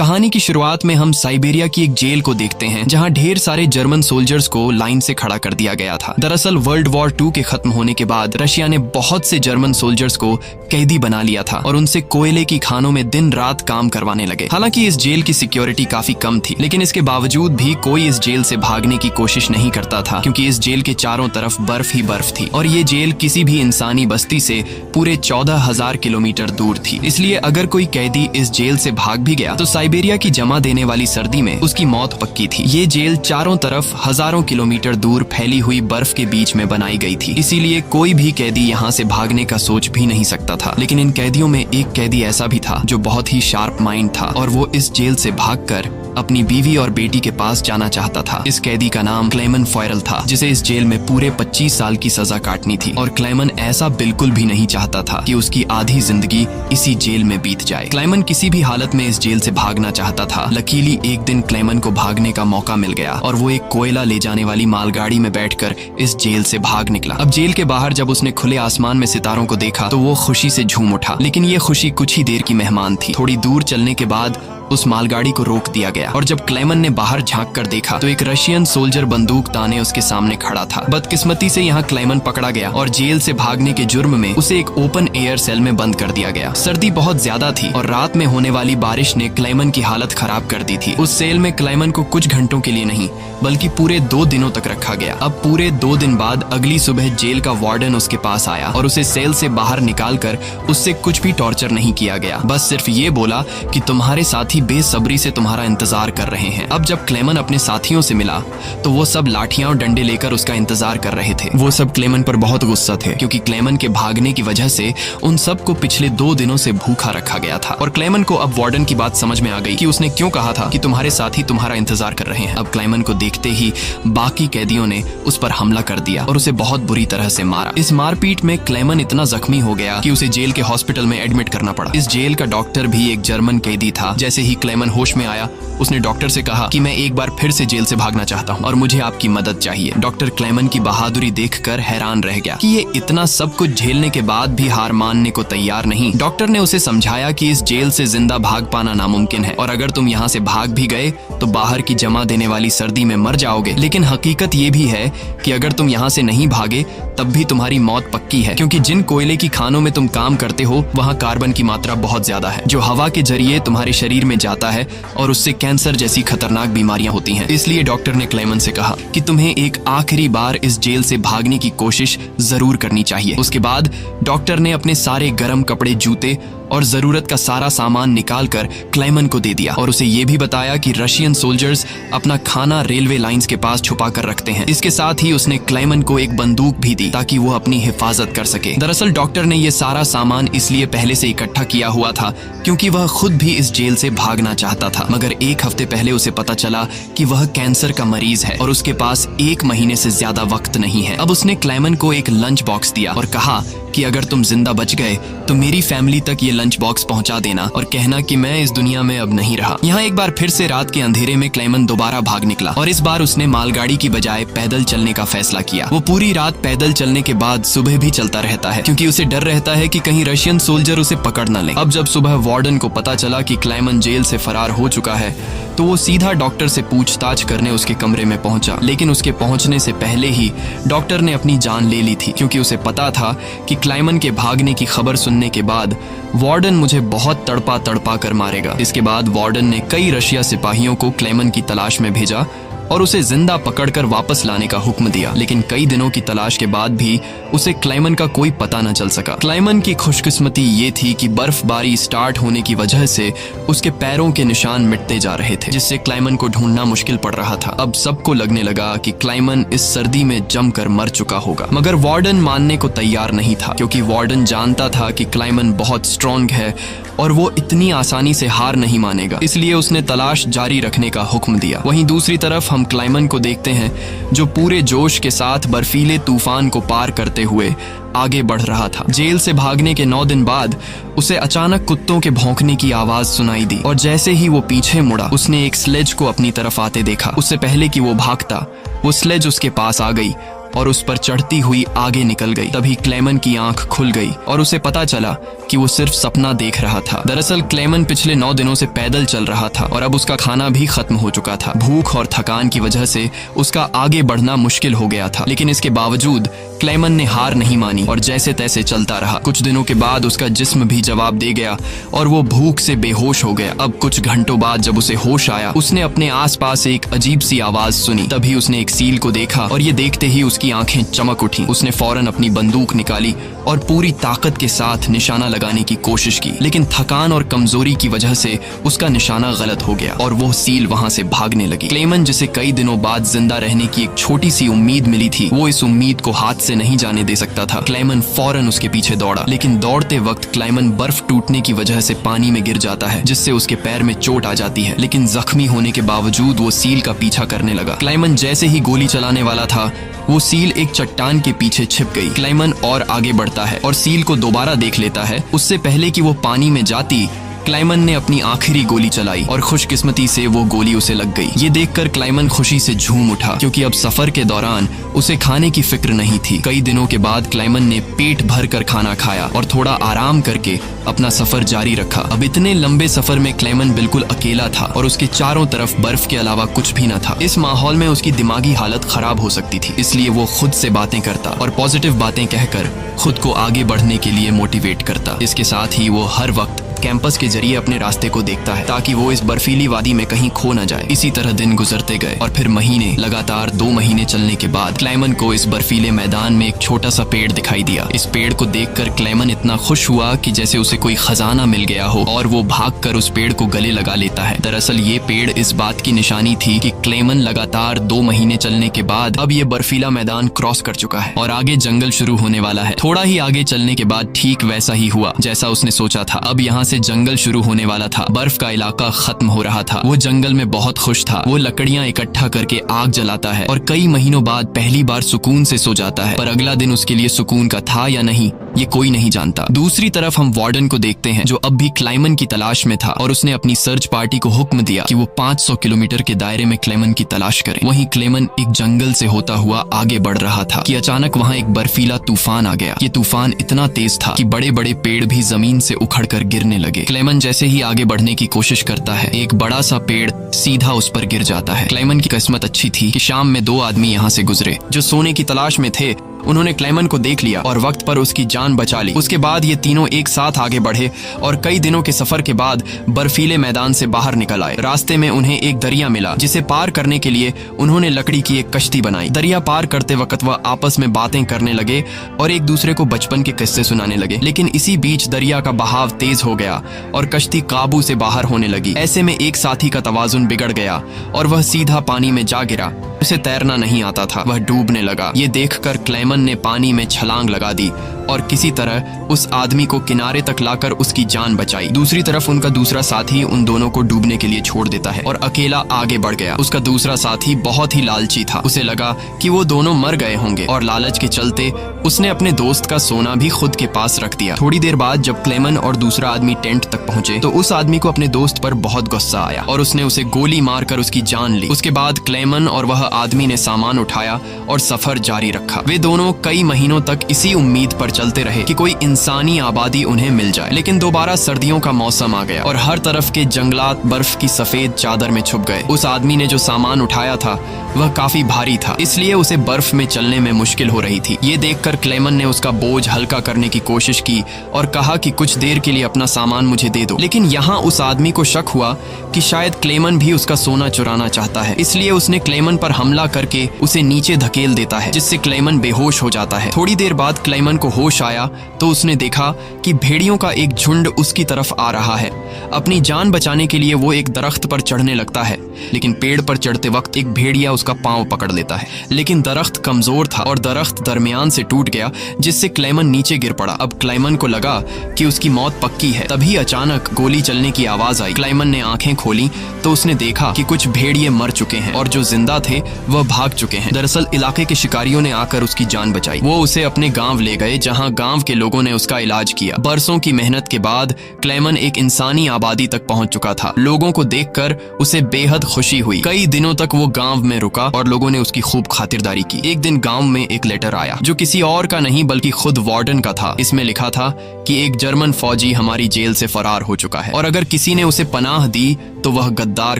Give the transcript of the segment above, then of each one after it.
कहानी की शुरुआत में हम साइबेरिया की एक जेल को देखते हैं जहां ढेर सारे जर्मन सोल्जर्स को लाइन से खड़ा कर दिया गया था। दरअसल वर्ल्ड वॉर 2 के खत्म होने के बाद रशिया ने बहुत से जर्मन सोल्जर्स को कैदी बना लिया था और उनसे कोयले की खानों में दिन रात काम करवाने लगे। हालांकि इस जेल की सिक्योरिटी काफी कम थी, लेकिन इसके बावजूद भी कोई इस जेल से भागने की कोशिश नहीं करता था, क्योंकि इस जेल के चारों तरफ बर्फ ही बर्फ थी और ये जेल किसी भी इंसानी बस्ती से पूरे 14,000 किलोमीटर दूर थी। इसलिए अगर कोई कैदी इस जेल से भाग भी गया तो साइबेरिया की जमा देने वाली सर्दी में उसकी मौत पक्की थी। ये जेल चारों तरफ हजारों किलोमीटर दूर फैली हुई बर्फ के बीच में बनाई गई थी, इसीलिए कोई भी कैदी यहाँ से भागने का सोच भी नहीं सकता था। लेकिन इन कैदियों में एक कैदी ऐसा भी था जो बहुत ही शार्प माइंड था और वो इस जेल से भागकर अपनी बीवी और बेटी के पास जाना चाहता था। इस कैदी का नाम क्लेमन फॉयरल था, जिसे इस जेल में पूरे 25 साल की सजा काटनी थी और क्लेमन ऐसा बिल्कुल भी नहीं चाहता था कि उसकी आधी जिंदगी इसी जेल में बीत जाए। क्लेमन किसी भी हालत में इस जेल से भागना चाहता था। लकीली एक दिन क्लेमन को भागने का मौका मिल गया और वो एक कोयला ले जाने वाली मालगाड़ी में बैठकर इस जेल से भाग निकला। अब जेल के बाहर जब उसने खुले आसमान में सितारों को देखा तो वो खुशी से झूम उठा, लेकिन ये खुशी कुछ ही देर की मेहमान थी। थोड़ी दूर चलने के बाद उस मालगाड़ी को रोक दिया गया और जब क्लेमन ने बाहर झांक कर देखा तो एक रशियन सोल्जर बंदूक ताने उसके सामने खड़ा था। बदकिस्मती से यहाँ क्लेमन पकड़ा गया और जेल से भागने के जुर्म में उसे एक ओपन एयर सेल में बंद कर दिया गया। सर्दी बहुत ज्यादा थी और रात में होने वाली बारिश ने क्लेमन की हालत खराब कर दी थी। उस सेल में क्लेमन को कुछ घंटों के लिए नहीं बल्कि पूरे 2 दिनों तक रखा गया। अब पूरे 2 दिन बाद अगली सुबह जेल का वार्डन उसके पास आया और उसे सेल से बाहर निकालकर उससे कुछ भी टॉर्चर नहीं किया गया। बस सिर्फ ये बोला कि तुम्हारे साथी बेसब्री से तुम्हारा इंतजार कर रहे हैं। अब जब क्लेमन अपने साथियों से मिला तो वो सब लाठियां और डंडे लेकर उसका इंतजार कर रहे थे। वो सब क्लेमन पर बहुत गुस्सा थे, क्योंकि क्लेमन के भागने की वजह से उन सबको पिछले 2 दिनों से भूखा रखा गया था। और क्लेमन को अब वार्डन की बात समझ में आ गई कि उसने क्यों कहा था कि तुम्हारे साथी तुम्हारा इंतजार कर रहे हैं। अब क्लेमन को देखते ही बाकी कैदियों ने उस पर हमला कर दिया और उसे बहुत बुरी तरह से मारा। इस मारपीट में क्लेमन इतना जख्मी हो गया कि उसे जेल के हॉस्पिटल में एडमिट करना पड़ा। इस जेल का डॉक्टर भी एक जर्मन कैदी था। जैसे ही क्लेमन होश में आया उसने डॉक्टर से कहा कि मैं एक बार फिर से जेल से भागना चाहता हूं और मुझे आपकी मदद चाहिए। डॉक्टर क्लेमन की बहादुरी देखकर हैरान रह गया कि ये इतना सब कुछ झेलने के बाद भी हार मानने को तैयार नहीं। डॉक्टर ने उसे समझाया कि इस जेल से जिंदा भाग पाना नामुमकिन है और अगर तुम यहाँ से भाग भी गए तो बाहर की जमा देने वाली सर्दी में मर जाओगे। लेकिन हकीकत ये भी है कि अगर तुम यहाँ से नहीं भागे तब भी तुम्हारी मौत पक्की है, क्योंकि जिन कोयले की खानों में तुम काम करते हो वहाँ कार्बन की मात्रा बहुत ज्यादा है, जो हवा के जरिए तुम्हारे शरीर में जाता है और उससे कैंसर जैसी खतरनाक बीमारियां होती हैं। इसलिए डॉक्टर ने क्लेमन से कहा कि तुम्हें एक आखिरी बार इस जेल से भागने की कोशिश जरूर करनी चाहिए। उसके बाद डॉक्टर ने अपने सारे गर्म कपड़े, जूते और जरूरत का सारा सामान निकालकर क्लेमन को दे दिया और उसे ये भी बताया कि रशियन सोल्जर्स अपना खाना रेलवे लाइंस के पास छुपा कर रखते हैं। इसके साथ ही उसने क्लेमन को एक बंदूक भी दी ताकि वो अपनी हिफाजत कर सके। दरअसल डॉक्टर ने ये सारा सामान इसलिए पहले से इकट्ठा किया हुआ था क्योंकि वह खुद भी इस जेल से भागना चाहता था, मगर 1 हफ्ते पहले उसे पता चला कि वह कैंसर का मरीज है और उसके पास 1 महीने से ज्यादा वक्त नहीं है। अब उसने क्लेमन को एक लंच बॉक्स दिया और कहा कि अगर तुम जिंदा बच गए तो मेरी फैमिली तक ये लंच बॉक्स पहुंचा देना और कहना कि मैं इस दुनिया में अब नहीं रहा। यहाँ एक बार फिर से रात के अंधेरे में क्लेमन दोबारा भाग निकला और इस बार उसने मालगाड़ी की बजाय पैदल चलने का फैसला किया। वो पूरी रात पैदल चलने के बाद सुबह भी चलता रहता है, क्योंकि उसे डर रहता है कि कहीं रशियन सोल्जर उसे पकड़ न ले। अब जब सुबह वार्डन को पता चला कि क्लेमन जेल से फरार हो चुका है तो वो सीधा डॉक्टर से पूछताछ करने उसके कमरे में पहुंचा। लेकिन उसके पहुंचने से पहले ही डॉक्टर ने अपनी जान ले ली थी, क्योंकि उसे पता था कि क्लेमन के भागने की खबर सुनने के बाद वार्डन मुझे बहुत तड़पा कर मारेगा। इसके बाद वार्डन ने कई रशिया सिपाहियों को क्लेमन की तलाश में भेजा और उसे जिंदा पकड़कर वापस लाने का हुक्म दिया। लेकिन कई दिनों की तलाश के बाद भी उसे क्लेमन का कोई पता न चल सका। क्लेमन की खुशकिस्मती ये थी कि बर्फबारी स्टार्ट होने की वजह से उसके पैरों के निशान मिटते जा रहे थे, जिससे क्लेमन को ढूंढना मुश्किल पड़ रहा था। अब सबको लगने लगा कि क्लेमन इस सर्दी में जमकर मर चुका होगा, मगर वार्डन मानने को तैयार नहीं था, क्योंकि वार्डन जानता था कि क्लेमन बहुत स्ट्रॉन्ग है और वो इतनी आसानी से हार नहीं मानेगा। इसलिए उसने तलाश जारी रखने का हुक्म दिया। वहीं दूसरी तरफ हम क्लेमन को देखते हैं जो पूरे जोश के साथ बर्फीले तूफान को पार करते हुए आगे बढ़ रहा था। जेल से भागने के 9 दिन बाद उसे अचानक कुत्तों के भौंकने की आवाज सुनाई दी और जैसे ही वो पीछे मुड़ा उसने एक स्लेज को अपनी तरफ आते देखा। उससे पहले कि वो भागता वो स्लेज उसके पास आ गई और उस पर चढ़ती हुई आगे निकल गई। तभी क्लेमन की आंख खुल गई और उसे पता चला कि वो सिर्फ सपना देख रहा था। दरअसल क्लेमन पिछले 9 दिनों से पैदल चल रहा था और अब उसका खाना भी खत्म हो चुका था। भूख और थकान की वजह से उसका आगे बढ़ना मुश्किल हो गया था, लेकिन इसके बावजूद क्लेमन ने हार नहीं मानी और जैसे तैसे चलता रहा। कुछ दिनों के बाद उसका जिस्म भी जवाब दे गया और वो भूख से बेहोश हो गया। अब कुछ घंटों बाद जब उसे होश आया, उसने अपने आसपास एक अजीब सी आवाज सुनी। तभी उसने एक सील को देखा और ये देखते ही उसकी आंखें चमक उठी। उसने फौरन अपनी बंदूक निकाली और पूरी ताकत के साथ निशाना लगाने की कोशिश की, लेकिन थकान और कमजोरी की वजह से उसका निशाना गलत हो गया और वो सील वहां से भागने लगी। क्लेमन, जिसे कई दिनों बाद जिंदा रहने की एक छोटी सी उम्मीद मिली थी, वो इस उम्मीद को हाथ से नहीं जाने दे सकता था। क्लेमन फौरन उसके पीछे दौड़ा, लेकिन दौड़ते वक्त क्लेमन बर्फ टूटने की वजह से पानी में गिर जाता है, जिससे उसके पैर में चोट आ जाती है। लेकिन जख्मी होने के बावजूद वो सील का पीछा करने लगा। क्लेमन जैसे ही गोली चलाने वाला था, वो सील एक चट्टान के पीछे छिप गई। क्लेमन और आगे बढ़ता है और सील को दोबारा देख लेता है। उससे पहले कि वो पानी में जाती, क्लेमन ने अपनी आखिरी गोली चलाई और खुशकिस्मती से वो गोली उसे लग गई। ये देखकर क्लेमन खुशी से झूम उठा, क्योंकि अब सफर के दौरान उसे खाने की फिक्र नहीं थी। कई दिनों के बाद क्लेमन ने पेट भर कर खाना खाया और थोड़ा आराम करके अपना सफर जारी रखा। अब इतने लंबे सफर में क्लेमन बिल्कुल अकेला था और उसके चारों तरफ बर्फ के अलावा कुछ भी न था। इस माहौल में उसकी दिमागी हालत खराब हो सकती थी, इसलिए वो खुद से बातें करता और पॉजिटिव बातें कहकर खुद को आगे बढ़ने के लिए मोटिवेट करता। इसके साथ ही वो हर वक्त कैंपस के जरिए अपने रास्ते को देखता है, ताकि वो इस बर्फीली वादी में कहीं खो न जाए। इसी तरह दिन गुजरते गए और फिर महीने, लगातार 2 महीने चलने के बाद क्लेमन को इस बर्फीले मैदान में एक छोटा सा पेड़ दिखाई दिया। इस पेड़ को देखकर क्लेमन इतना खुश हुआ कि जैसे उसे कोई खजाना मिल गया हो, और वो भागकर उस पेड़ को गले लगा लेता है। दरअसल ये पेड़ इस बात की निशानी थी कि क्लेमन लगातार 2 महीने चलने के बाद अब ये बर्फीला मैदान क्रॉस कर चुका है और आगे जंगल शुरू होने वाला है। थोड़ा ही आगे चलने के बाद ठीक वैसा ही हुआ जैसा उसने सोचा था। अब यहाँ से जंगल शुरू होने वाला था। बर्फ का इलाका खत्म हो रहा था। वो जंगल में बहुत खुश था। वो लकड़ियां इकट्ठा करके आग जलाता है और कई महीनों बाद पहली बार सुकून से सो जाता है। पर अगला दिन उसके लिए सुकून का था या नहीं, ये कोई नहीं जानता। दूसरी तरफ हम वार्डन को देखते हैं, जो अब भी क्लेमन की तलाश में था और उसने अपनी सर्च पार्टी को हुक्म दिया कि वो 500 किलोमीटर के दायरे में क्लेमन की तलाश करें। वहीं क्लेमन एक जंगल से होता हुआ आगे बढ़ रहा था कि अचानक वहां एक बर्फीला तूफान आ गया। ये तूफान इतना तेज था कि बड़े बड़े पेड़ भी जमीन से उखड़कर गिरने लगे। क्लेमन जैसे ही आगे बढ़ने की कोशिश करता है, एक बड़ा सा पेड़ सीधा उस पर गिर जाता है। क्लेमन की किस्मत अच्छी थी कि शाम में 2 आदमी यहाँ से गुजरे जो सोने की तलाश में थे। उन्होंने क्लेमन को देख लिया और वक्त पर उसकी जान बचा ली। उसके बाद ये तीनों एक साथ आगे बढ़े और कई दिनों के सफर के बाद बर्फीले मैदान से बाहर निकल आए। रास्ते में उन्हें एक दरिया मिला, जिसे पार करने के लिए उन्होंने लकड़ी की एक कश्ती बनाई। दरिया पार करते वक्त वह आपस में बातें करने लगे और एक दूसरे को बचपन के किस्से सुनाने लगे। लेकिन इसी बीच दरिया का बहाव तेज हो गया और कश्ती काबू से बाहर होने लगी। ऐसे में एक साथी का तवाजुन बिगड़ गया और वह सीधा पानी में जा गिरा। उसे तैरना नहीं आता था, वह डूबने लगा। ये देखकर क्लेमन ने पानी में छलांग लगा दी और किसी तरह उस आदमी को किनारे तक लाकर उसकी जान बचाई। दूसरी तरफ उनका दूसरा साथी उन दोनों को डूबने के लिए छोड़ देता है और अकेला आगे बढ़ गया। उसका दूसरा साथी बहुत ही लालची था। उसे लगा कि वो दोनों मर गए होंगे और लालच के चलते उसने अपने दोस्त का सोना भी खुद के पास रख दिया। थोड़ी देर बाद जब क्लेमन और दूसरा आदमी टेंट तक पहुंचे तो उस आदमी को अपने दोस्त पर बहुत गुस्सा आया और उसने उसे गोली मारकर उसकी जान ली। उसके बाद क्लेमन और वह आदमी ने सामान उठाया और सफर जारी रखा। वे दोनों कई महीनों तक इसी उम्मीद पर चलते रहे कि कोई इंसानी आबादी उन्हें मिल जाए। लेकिन दोबारा सर्दियों का मौसम आ गया और हर तरफ के जंगलात बर्फ की सफेद चादर में छुप गए। उस आदमी ने जो सामान उठाया था वह काफी भारी था, इसलिए उसे बर्फ में चलने में मुश्किल हो रही थी। ये देखकर क्लेमन ने उसका बोझ हल्का करने की कोशिश की और कहा कि कुछ देर के लिए अपना सामान मुझे दे दो। लेकिन यहाँ उस आदमी को शक हुआ कि शायद क्लेमन भी उसका सोना चुराना चाहता है, इसलिए उसने क्लेमन पर हमला करके उसे नीचे धकेल देता है, जिससे क्लेमन बेहोश हो जाता है। थोड़ी देर बाद क्लेमन को होश आया तो उसने देखा कि भेड़ियों का एक झुंड उसकी तरफ आ रहा है। अपनी जान बचाने के लिए वो एक दरख्त पर चढ़ने लगता है, लेकिन पेड़ पर चढ़ते वक्त एक भेड़िया उसका पांव पकड़ लेता है। लेकिन दरख्त कमजोर था और दरख्त दरमियान से टूट गया, जिससे क्लेमन नीचे गिर पड़ा। अब क्लेमन को लगा कि उसकी मौत पक्की है। तभी अचानक गोली चलने की आवाज आई। क्लेमन ने आंखें खोली तो उसने देखा कि कुछ भेड़िए मर चुके हैं और जो जिंदा थे वह भाग चुके हैं। दरअसल इलाके के शिकारियों ने आकर उसकी जान बचाई। वो उसे अपने गांव ले गए, जहां गांव के लोगों ने उसका इलाज किया। बरसों की मेहनत के बाद क्लेमन एक इंसानी आबादी तक पहुंच चुका था। लोगों को देखकर उसे बेहद खुशी हुई। कई दिनों तक वो गांव में रुका और लोगों ने उसकी खूब खातिरदारी की। एक दिन गांव में एक लेटर आया जो किसी और का नहीं बल्कि खुद वार्डन का था। इसमें लिखा था कि एक जर्मन फौजी हमारी जेल से फरार हो चुका है और अगर किसी ने उसे पनाह दी तो वह गद्दार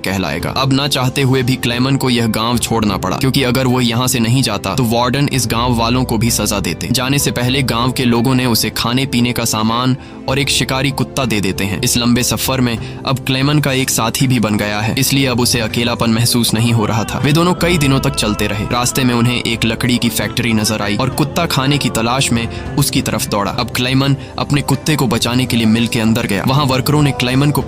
कहलाएगा। अब ना चाहते हुए भी क्लेमन को यह गांव छोड़ना पड़ा, क्योंकि अगर वो यहाँ से नहीं जाता तो वार्डन इस गांव वालों को भी सजा देते। जाने से पहले गांव के लोगों ने उसे खाने पीने का सामान और एक शिकारी कुत्ता दे देते हैं। इस लंबे सफर में अब क्लेमन का एक साथी भी बन गया है, इसलिए अब उसे अकेलापन महसूस नहीं हो रहा था। वे दोनों कई दिनों तक चलते रहे। रास्ते में उन्हें एक लकड़ी की फैक्ट्री नजर आई और कुत्ता खाने की तलाश में उसकी तरफ दौड़ा। अब क्लेमन अपने कुत्ते को बचाने के लिए मिल के अंदर गया। वहां वर्करों ने क्लेमन को